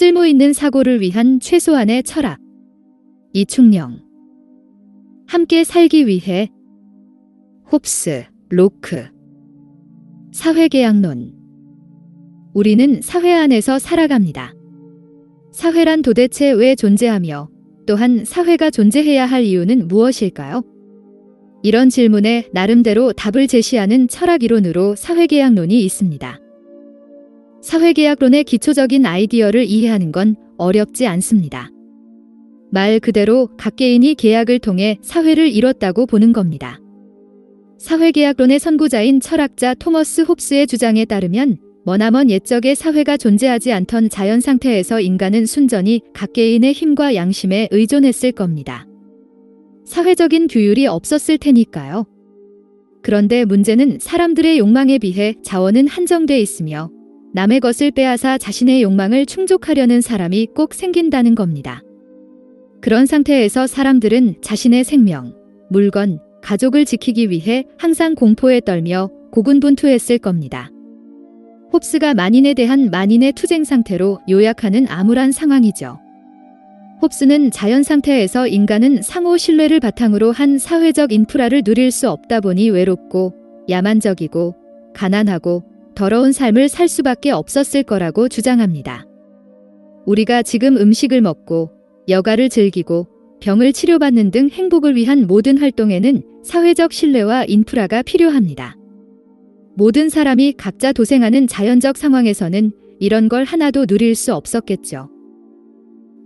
쓸모 있는 사고를 위한 최소한의 철학. 이충영. 함께 살기 위해. 홉스, 로크. 사회계약론. 우리는 사회 안에서 살아갑니다. 사회란 도대체 왜 존재하며 또한 사회가 존재해야 할 이유는 무엇일까요? 이런 질문에 나름대로 답을 제시하는 철학 이론으로 사회계약론이 있습니다. 사회계약론의 기초적인 아이디어를 이해하는 건 어렵지 않습니다. 말 그대로 각 개인이 계약을 통해 사회를 이뤘다고 보는 겁니다. 사회계약론의 선구자인 철학자 토머스 홉스의 주장에 따르면 머나먼 옛적에 사회가 존재하지 않던 자연 상태에서 인간은 순전히 각 개인의 힘과 양심에 의존했을 겁니다. 사회적인 규율이 없었을 테니까요. 그런데 문제는 사람들의 욕망에 비해 자원은 한정돼 있으며 남의 것을 빼앗아 자신의 욕망을 충족하려는 사람이 꼭 생긴다는 겁니다. 그런 상태에서 사람들은 자신의 생명, 물건, 가족을 지키기 위해 항상 공포에 떨며 고군분투했을 겁니다. 홉스가 만인에 대한 만인의 투쟁 상태로 요약하는 암울한 상황이죠. 홉스는 자연 상태에서 인간은 상호 신뢰를 바탕으로 한 사회적 인프라를 누릴 수 없다 보니 외롭고 야만적이고 가난하고 더러운 삶을 살 수밖에 없었을 거라고 주장합니다. 우리가 지금 음식을 먹고 여가를 즐기고 병을 치료받는 등 행복을 위한 모든 활동에는 사회적 신뢰와 인프라가 필요합니다. 모든 사람이 각자 도생하는 자연적 상황에서는 이런 걸 하나도 누릴 수 없었겠죠.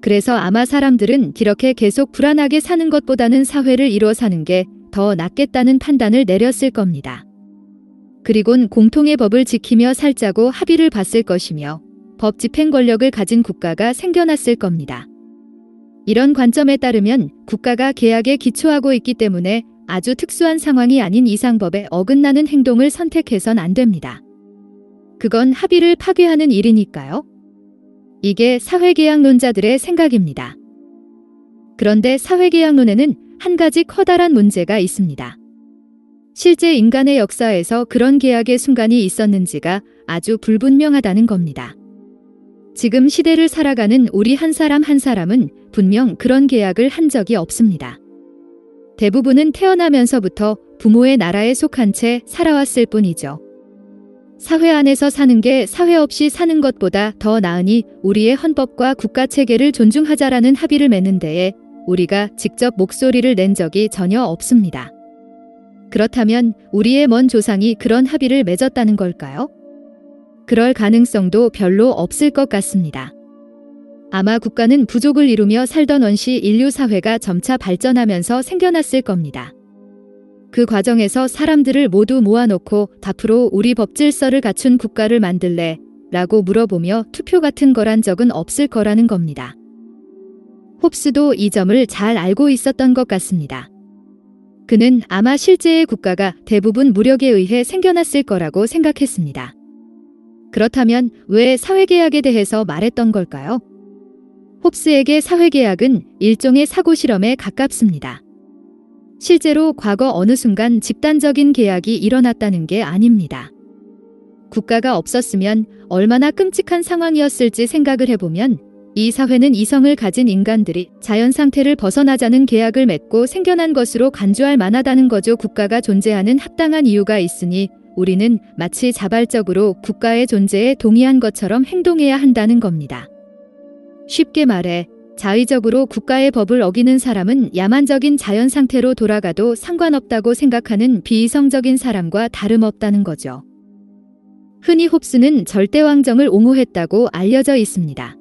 그래서 아마 사람들은 이렇게 계속 불안하게 사는 것보다는 사회를 이루어 사는 게 더 낫겠다는 판단을 내렸을 겁니다. 그리곤 공통의 법을 지키며 살자고 합의를 봤을 것이며 법 집행 권력을 가진 국가가 생겨났을 겁니다. 이런 관점에 따르면 국가가 계약에 기초하고 있기 때문에 아주 특수한 상황이 아닌 이상 법에 어긋나는 행동을 선택해선 안 됩니다. 그건 합의를 파괴하는 일이니까요. 이게 사회계약론자들의 생각입니다. 그런데 사회계약론에는 한 가지 커다란 문제가 있습니다. 실제 인간의 역사에서 그런 계약의 순간이 있었는지가 아주 불분명하다는 겁니다. 지금 시대를 살아가는 우리 한 사람 한 사람은 분명 그런 계약을 한 적이 없습니다. 대부분은 태어나면서부터 부모의 나라에 속한 채 살아왔을 뿐이죠. 사회 안에서 사는 게 사회 없이 사는 것보다 더 나으니 우리의 헌법과 국가체계를 존중하자라는 합의를 맺는 데에 우리가 직접 목소리를 낸 적이 전혀 없습니다. 그렇다면 우리의 먼 조상이 그런 합의를 맺었다는 걸까요? 그럴 가능성도 별로 없을 것 같습니다. 아마 국가는 부족을 이루며 살던 원시 인류 사회가 점차 발전하면서 생겨났을 겁니다. 그 과정에서 사람들을 모두 모아놓고 앞으로 우리 법 질서를 갖춘 국가를 만들래? 라고 물어보며 투표 같은 걸 한 적은 없을 거라는 겁니다. 홉스도 이 점을 잘 알고 있었던 것 같습니다. 그는 아마 실제의 국가가 대부분 무력에 의해 생겨났을 거라고 생각했습니다. 그렇다면 왜 사회계약에 대해서 말했던 걸까요? 홉스에게 사회계약은 일종의 사고실험에 가깝습니다. 실제로 과거 어느 순간 집단적인 계약이 일어났다는 게 아닙니다. 국가가 없었으면 얼마나 끔찍한 상황이었을지 생각을 해보면 이 사회는 이성을 가진 인간들이 자연 상태를 벗어나자는 계약을 맺고 생겨난 것으로 간주할 만하다는 거죠. 국가가 존재하는 합당한 이유가 있으니 우리는 마치 자발적으로 국가의 존재에 동의한 것처럼 행동해야 한다는 겁니다. 쉽게 말해 자의적으로 국가의 법을 어기는 사람은 야만적인 자연 상태로 돌아가도 상관없다고 생각하는 비이성적인 사람과 다름없다는 거죠. 흔히 홉스는 절대왕정을 옹호했다고 알려져 있습니다.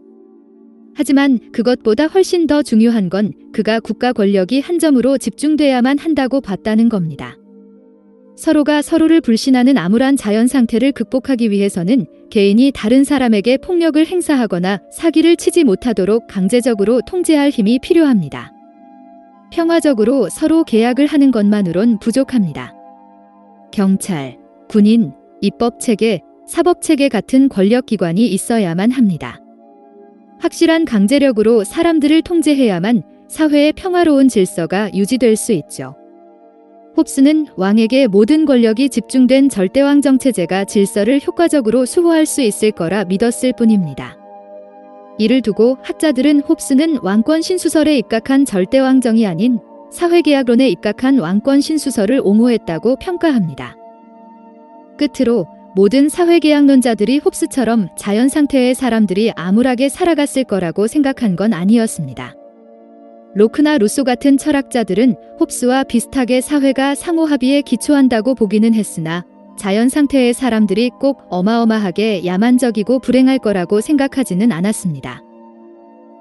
하지만 그것보다 훨씬 더 중요한 건 그가 국가 권력이 한 점으로 집중돼야만 한다고 봤다는 겁니다. 서로가 서로를 불신하는 암울한 자연 상태를 극복하기 위해서는 개인이 다른 사람에게 폭력을 행사하거나 사기를 치지 못하도록 강제적으로 통제할 힘이 필요합니다. 평화적으로 서로 계약을 하는 것만으론 부족합니다. 경찰, 군인, 입법체계, 사법체계 같은 권력기관이 있어야만 합니다. 확실한 강제력으로 사람들을 통제해야만 사회의 평화로운 질서가 유지될 수 있죠. 홉스는 왕에게 모든 권력이 집중된 절대왕정 체제가 질서를 효과적으로 수호할 수 있을 거라 믿었을 뿐입니다. 이를 두고 학자들은 홉스는 왕권 신수설에 입각한 절대왕정이 아닌 사회계약론에 입각한 왕권 신수설을 옹호했다고 평가합니다. 끝으로 모든 사회계약론자들이 홉스처럼 자연 상태의 사람들이 암울하게 살아갔을 거라고 생각한 건 아니었습니다. 로크나 루소 같은 철학자들은 홉스와 비슷하게 사회가 상호합의에 기초한다고 보기는 했으나 자연 상태의 사람들이 꼭 어마어마하게 야만적이고 불행할 거라고 생각하지는 않았습니다.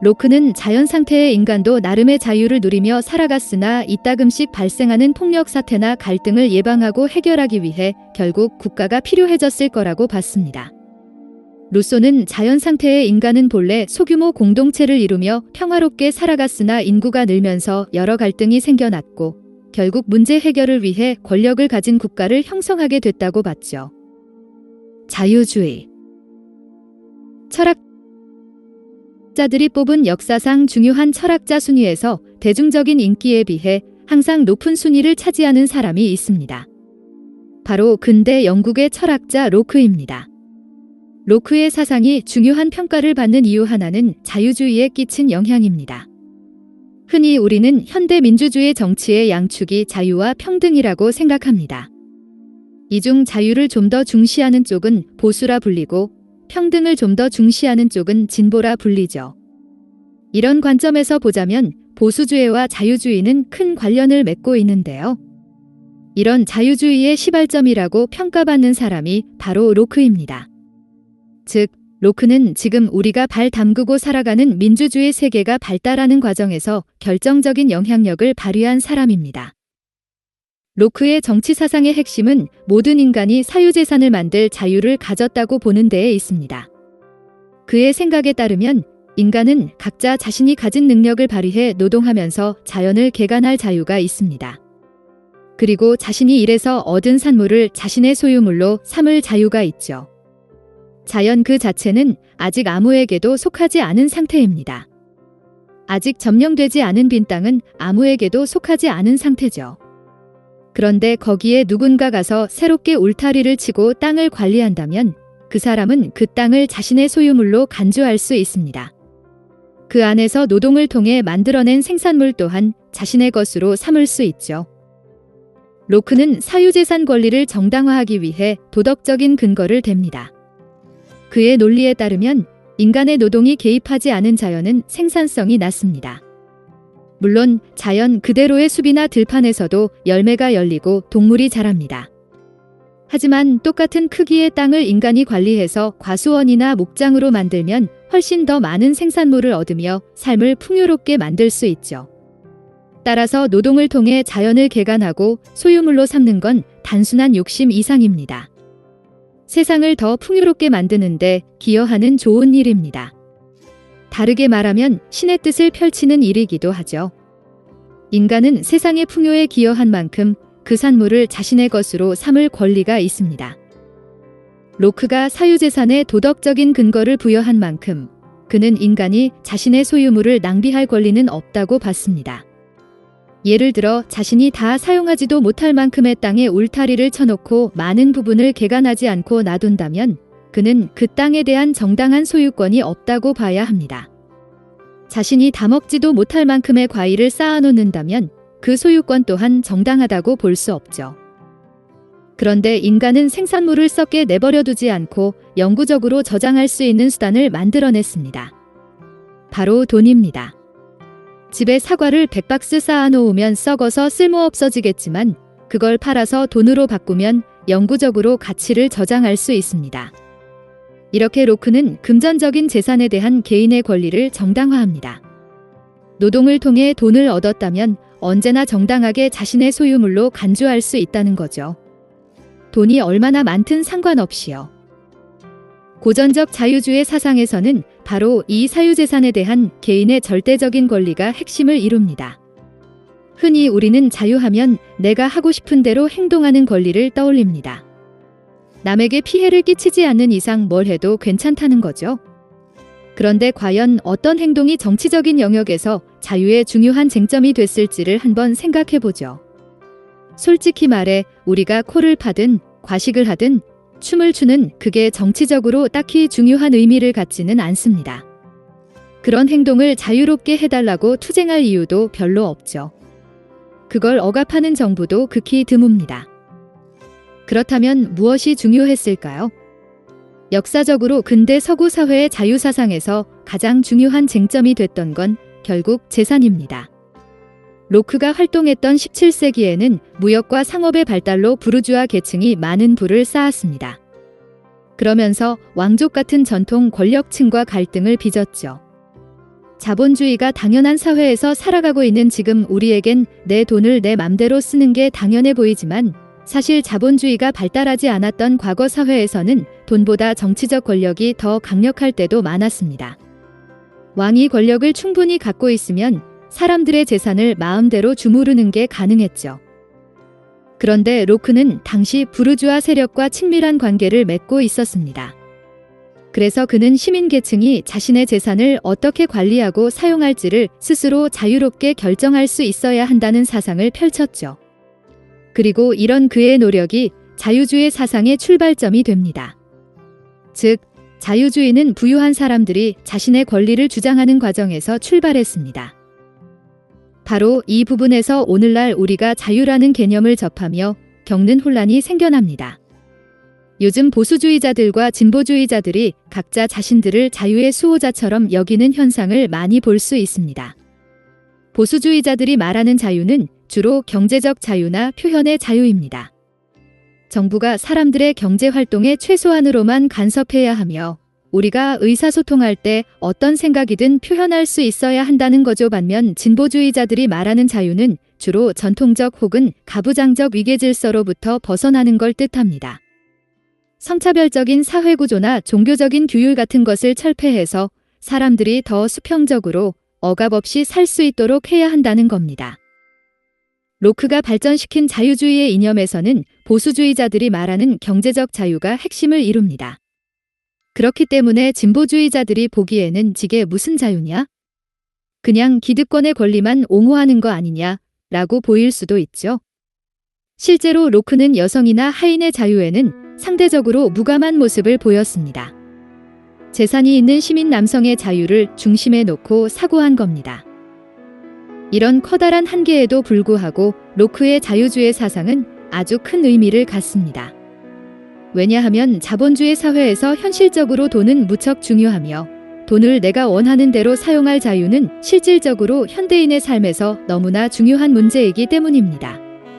로크는 자연 상태의 인간도 나름의 자유를 누리며 살아갔으나 이따금씩 발생하는 폭력 사태나 갈등을 예방하고 해결하기 위해 결국 국가가 필요해졌을 거라고 봤습니다. 루소는 자연 상태의 인간은 본래 소규모 공동체를 이루며 평화롭게 살아갔으나 인구가 늘면서 여러 갈등이 생겨났고 결국 문제 해결을 위해 권력을 가진 국가를 형성하게 됐다고 봤죠. 자유주의. 철학자들이 뽑은 역사상 중요한 철학자 순위에서 대중적인 인기에 비해 항상 높은 순위를 차지하는 사람이 있습니다. 바로 근대 영국의 철학자 로크입니다. 로크의 사상이 중요한 평가를 받는 이유 하나는 자유주의에 끼친 영향입니다. 흔히 우리는 현대 민주주의 정치의 양축이 자유와 평등이라고 생각합니다. 이 중 자유를 좀 더 중시하는 쪽은 보수라 불리고 평등을 좀 더 중시하는 쪽은 진보라 불리죠. 이런 관점에서 보자면 보수주의와 자유주의는 큰 관련을 맺고 있는데요. 이런 자유주의의 시발점이라고 평가받는 사람이 바로 로크입니다. 즉, 로크는 지금 우리가 발 담그고 살아가는 민주주의 세계가 발달하는 과정에서 결정적인 영향력을 발휘한 사람입니다. 로크의 정치 사상의 핵심은 모든 인간이 사유재산을 만들 자유를 가졌다고 보는 데에 있습니다. 그의 생각에 따르면 인간은 각자 자신이 가진 능력을 발휘해 노동하면서 자연을 개간할 자유가 있습니다. 그리고 자신이 일해서 얻은 산물을 자신의 소유물로 삼을 자유가 있죠. 자연 그 자체는 아직 아무에게도 속하지 않은 상태입니다. 아직 점령되지 않은 빈 땅은 아무에게도 속하지 않은 상태죠. 그런데 거기에 누군가 가서 새롭게 울타리를 치고 땅을 관리한다면 그 사람은 그 땅을 자신의 소유물로 간주할 수 있습니다. 그 안에서 노동을 통해 만들어낸 생산물 또한 자신의 것으로 삼을 수 있죠. 로크는 사유재산 권리를 정당화하기 위해 도덕적인 근거를 댑니다. 그의 논리에 따르면 인간의 노동이 개입하지 않은 자연은 생산성이 낮습니다. 물론 자연 그대로의 숲이나 들판에서도 열매가 열리고 동물이 자랍니다. 하지만 똑같은 크기의 땅을 인간이 관리해서 과수원이나 목장으로 만들면 훨씬 더 많은 생산물을 얻으며 삶을 풍요롭게 만들 수 있죠. 따라서 노동을 통해 자연을 개간하고 소유물로 삼는 건 단순한 욕심 이상입니다. 세상을 더 풍요롭게 만드는데 기여하는 좋은 일입니다. 다르게 말하면 신의 뜻을 펼치는 일이기도 하죠. 인간은 세상의 풍요에 기여한 만큼 그 산물을 자신의 것으로 삼을 권리가 있습니다. 로크가 사유재산에 도덕적인 근거를 부여한 만큼 그는 인간이 자신의 소유물을 낭비할 권리는 없다고 봤습니다. 예를 들어 자신이 다 사용하지도 못할 만큼의 땅에 울타리를 쳐놓고 많은 부분을 개간하지 않고 놔둔다면 그는 그 땅에 대한 정당한 소유권이 없다고 봐야 합니다. 자신이 다 먹지도 못할 만큼의 과일을 쌓아놓는다면 그 소유권 또한 정당하다고 볼 수 없죠. 그런데 인간은 생산물을 썩게 내버려두지 않고 영구적으로 저장할 수 있는 수단을 만들어냈습니다. 바로 돈입니다. 집에 사과를 100박스 쌓아놓으면 썩어서 쓸모없어지겠지만 그걸 팔아서 돈으로 바꾸면 영구적으로 가치를 저장할 수 있습니다. 이렇게 로크는 금전적인 재산에 대한 개인의 권리를 정당화합니다. 노동을 통해 돈을 얻었다면 언제나 정당하게 자신의 소유물로 간주할 수 있다는 거죠. 돈이 얼마나 많든 상관없이요. 고전적 자유주의 사상에서는 바로 이 사유재산에 대한 개인의 절대적인 권리가 핵심을 이룹니다. 흔히 우리는 자유하면 내가 하고 싶은 대로 행동하는 권리를 떠올립니다. 남에게 피해를 끼치지 않는 이상 뭘 해도 괜찮다는 거죠. 그런데 과연 어떤 행동이 정치적인 영역에서 자유의 중요한 쟁점이 됐을지를 한번 생각해보죠. 솔직히 말해 우리가 코를 파든 과식을 하든 춤을 추는 그게 정치적으로 딱히 중요한 의미를 갖지는 않습니다. 그런 행동을 자유롭게 해달라고 투쟁할 이유도 별로 없죠. 그걸 억압하는 정부도 극히 드뭅니다. 그렇다면 무엇이 중요했을까요? 역사적으로 근대 서구 사회의 자유사상에서 가장 중요한 쟁점이 됐던 건 결국 재산입니다. 로크가 활동했던 17세기에는 무역과 상업의 발달로 부르주아 계층이 많은 부를 쌓았습니다. 그러면서 왕족 같은 전통 권력층과 갈등을 빚었죠. 자본주의가 당연한 사회에서 살아가고 있는 지금 우리에겐 내 돈을 내 맘대로 쓰는 게 당연해 보이지만 사실 자본주의가 발달하지 않았던 과거 사회에서는 돈보다 정치적 권력이 더 강력할 때도 많았습니다. 왕이 권력을 충분히 갖고 있으면 사람들의 재산을 마음대로 주무르는 게 가능했죠. 그런데 로크는 당시 부르주아 세력과 친밀한 관계를 맺고 있었습니다. 그래서 그는 시민계층이 자신의 재산을 어떻게 관리하고 사용할지를 스스로 자유롭게 결정할 수 있어야 한다는 사상을 펼쳤죠. 그리고 이런 그의 노력이 자유주의 사상의 출발점이 됩니다. 즉, 자유주의는 부유한 사람들이 자신의 권리를 주장하는 과정에서 출발했습니다. 바로 이 부분에서 오늘날 우리가 자유라는 개념을 접하며 겪는 혼란이 생겨납니다. 요즘 보수주의자들과 진보주의자들이 각자 자신들을 자유의 수호자처럼 여기는 현상을 많이 볼 수 있습니다. 보수주의자들이 말하는 자유는 주로 경제적 자유나 표현의 자유입니다. 정부가 사람들의 경제활동에 최소한으로만 간섭해야 하며 우리가 의사소통할 때 어떤 생각이든 표현할 수 있어야 한다는 거죠. 반면 진보주의자들이 말하는 자유는 주로 전통적 혹은 가부장적 위계질서로부터 벗어나는 걸 뜻합니다. 성차별적인 사회구조나 종교적인 규율 같은 것을 철폐해서 사람들이 더 수평적으로 억압 없이 살 수 있도록 해야 한다는 겁니다. 로크가 발전시킨 자유주의의 이념에서는 보수주의자들이 말하는 경제적 자유가 핵심을 이룹니다. 그렇기 때문에 진보주의자들이 보기에는 이게 무슨 자유냐? 그냥 기득권의 권리만 옹호하는 거 아니냐? 라고 보일 수도 있죠. 실제로 로크는 여성이나 하인의 자유에는 상대적으로 무감한 모습을 보였습니다. 재산이 있는 시민 남성의 자유를 중심에 놓고 사고한 겁니다. 이런 커다란 한계에도 불구하고 로크의 자유주의 사상은 아주 큰 의미를 갖습니다. 왜냐하면 자본주의 사회에서 현실적으로 돈은 무척 중요하며 돈을 내가 원하는 대로 사용할 자유는 실질적으로 현대인의 삶에서 너무나 중요한 문제이기 때문입니다.